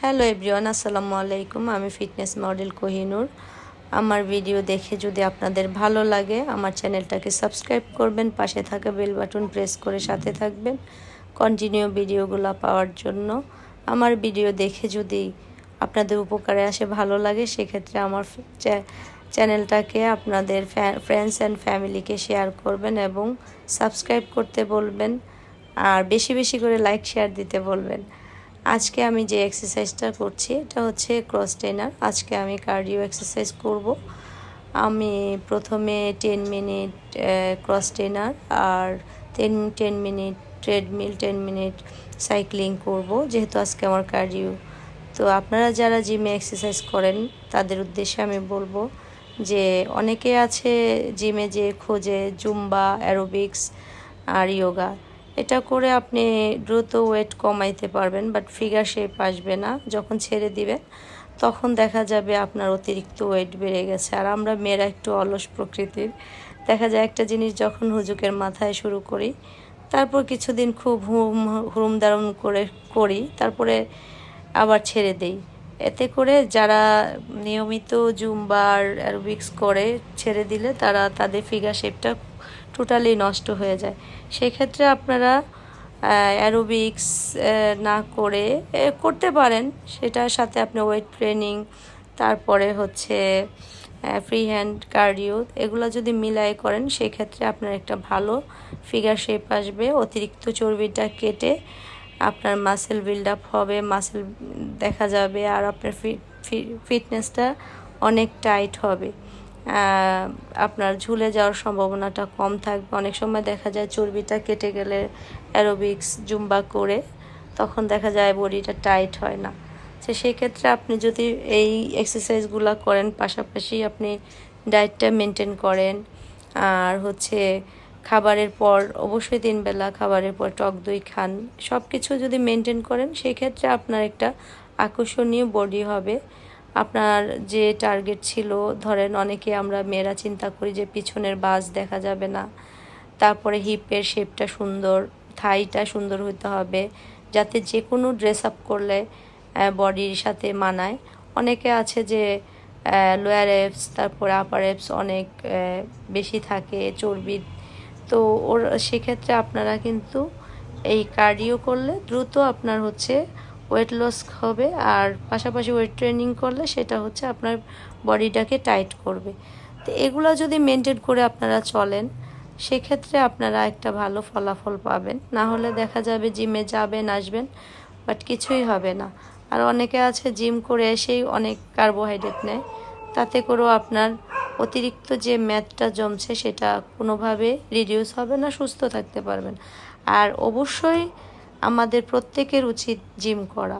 Hello everyone, আসসালামু আলাইকুম। আমি ফিটনেস মডেল কোহিনুর। আমার ভিডিও দেখে যদি আপনাদের ভালো লাগে আমার চ্যানেলটাকে সাবস্ক্রাইব করবেন, পাশে থাকা বেল বাটন প্রেস করে সাথে থাকবেন কন্টিনিউ ভিডিওগুলো পাওয়ার জন্য। আমার ভিডিও দেখে যদি আপনাদের উপকারে আসে, ভালো লাগে, সেক্ষেত্রে আমার চ্যানেলটাকে আপনাদের ফ্রেন্ডস অ্যান্ড ফ্যামিলিকে শেয়ার করবেন এবং সাবস্ক্রাইব করতে বলবেন, আর বেশি বেশি করে লাইক শেয়ার দিতে বলবেন। আজকে আমি যে এক্সারসাইজটা করছি এটা হচ্ছে ক্রস ট্রেনার। আজকে আমি কার্ডিও এক্সারসাইজ করব। আমি প্রথমে 10 মিনিট ক্রস ট্রেনার আর 10 মিনিট ট্রেডমিল, 10 মিনিট সাইক্লিং করব, যেহেতু আজকে আমার কার্ডিও। তো আপনারা যারা জিমে এক্সারসাইজ করেন তাদের উদ্দেশ্যে আমি বলবো যে অনেকে আছে জিমে যে খোঁজে জুম্বা, অ্যারোবিক্স আর ইয়োগা। এটা করে আপনি দ্রুত ওয়েট কমাইতে পারবেন, বাট ফিগার শেপ আসবে না। যখন ছেড়ে দিবেন তখন দেখা যাবে আপনার অতিরিক্ত ওয়েট বেড়ে গেছে। আর আমরা মেয়েরা একটু অলস প্রকৃতির, দেখা যায় একটা জিনিস যখন হুজুকের মাথায় শুরু করি, তারপর কিছুদিন খুব হুড়ুম দারুম করে করি, তারপরে আবার ছেড়ে দেই। এতে করে যারা নিয়মিত জুম্বা আর অ্যারোবিক্স করে ছেড়ে দিলে তাদের ফিগার শেপটা টোটালি নষ্ট হয়ে যায়। সেক্ষেত্রে আপনারা অ্যারোবিক্স না করে করতে পারেন, সেটার সাথে আপনি ওয়েট ট্রেনিং, তারপরে হচ্ছে ফ্রি হ্যান্ড কার্ডিও, এগুলো যদি মিলাই করেন সেক্ষেত্রে আপনার একটা ভালো ফিগার শেপ আসবে। অতিরিক্ত চর্বিটা কেটে আপনার মাসেল বিল্ড আপ হবে, মাসেল দেখা যাবে, আর আপনার ফিটনেসটা অনেক টাইট হবে। আপনার ঝুলে যাওয়ার সম্ভাবনাটা কম থাকবে। অনেক সময় দেখা যায় চর্বিটা কেটে গেলে অ্যারোবিক্স জুম্বা করে তখন দেখা যায় বডিটা টাইট হয় না। তো সেক্ষেত্রে আপনি যদি এই এক্সারসাইজগুলো করেন, পাশাপাশি আপনি ডায়েটটা মেনটেন করেন, আর হচ্ছে খাবারের পর অবশ্যই 3 বেলা খাবারের পর টক দই খান, সব কিছু যদি মেনটেন করেন সেক্ষেত্রে আপনার একটা আকর্ষণীয় বডি হবে। আপনার যে টার্গেট ছিল, ধরেন অনেকে আমরা মেয়েরা চিন্তা করি যে পিছনের বাজ দেখা যাবে না, তারপরে হিপের শেপটা সুন্দর, থাইটা সুন্দর হতে হবে যাতে যে কোনো ড্রেস আপ করলে বডির সাথে মানায়। অনেকে আছে যে লোয়ার অ্যাপস তারপরে আপার অ্যাপস অনেক বেশি থাকে চর্বি, তো সেক্ষেত্রে আপনারা কিন্তু এই কার্ডিও করলে দ্রুত আপনার হচ্ছে ওয়েট লস হবে, আর পাশাপাশি ওয়েট ট্রেনিং করলে সেটা হচ্ছে আপনার বডিটাকে টাইট করবে। তো এগুলো যদি মেনটেন করে আপনারা চলেন সেক্ষেত্রে আপনারা একটা ভালো ফলাফল পাবেন। না হলে দেখা যাবে জিমে যাবেন আসবেন বাট কিছুই হবে না। আর অনেকে আছে জিম করে এসেই অনেক কার্বোহাইড্রেট নেয়, তাতে করেও আপনার অতিরিক্ত যে ম্যাথটা জমছে সেটা কোনোভাবে রিডিউস হবে না, সুস্থ থাকতে পারবেন। আর অবশ্যই আমাদের প্রত্যেকের উচিত জিম করা,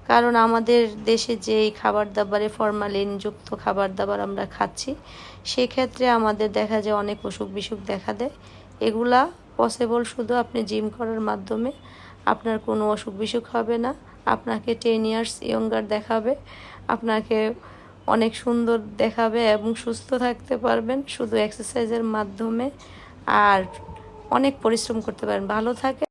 কারণ আমাদের দেশে যেই খাবার দাবারে ফরমালিনযুক্ত খাবার দাবার আমরা খাচ্ছি, সেক্ষেত্রে আমাদের দেখা যায় অনেক অসুখ বিসুখ দেখা দেয়। এগুলা পসিবল শুধু আপনি জিম করার মাধ্যমে। আপনার কোনো অসুখ বিসুখ হবে না, আপনাকে 10 ইয়ার্স ইয়ঙ্গার দেখাবে, আপনাকে অনেক সুন্দর দেখাবে এবং সুস্থ থাকতে পারবেন শুধু এক্সারসাইজের মাধ্যমে। আর অনেক পরিশ্রম করতে পারেন। ভালো থাকে।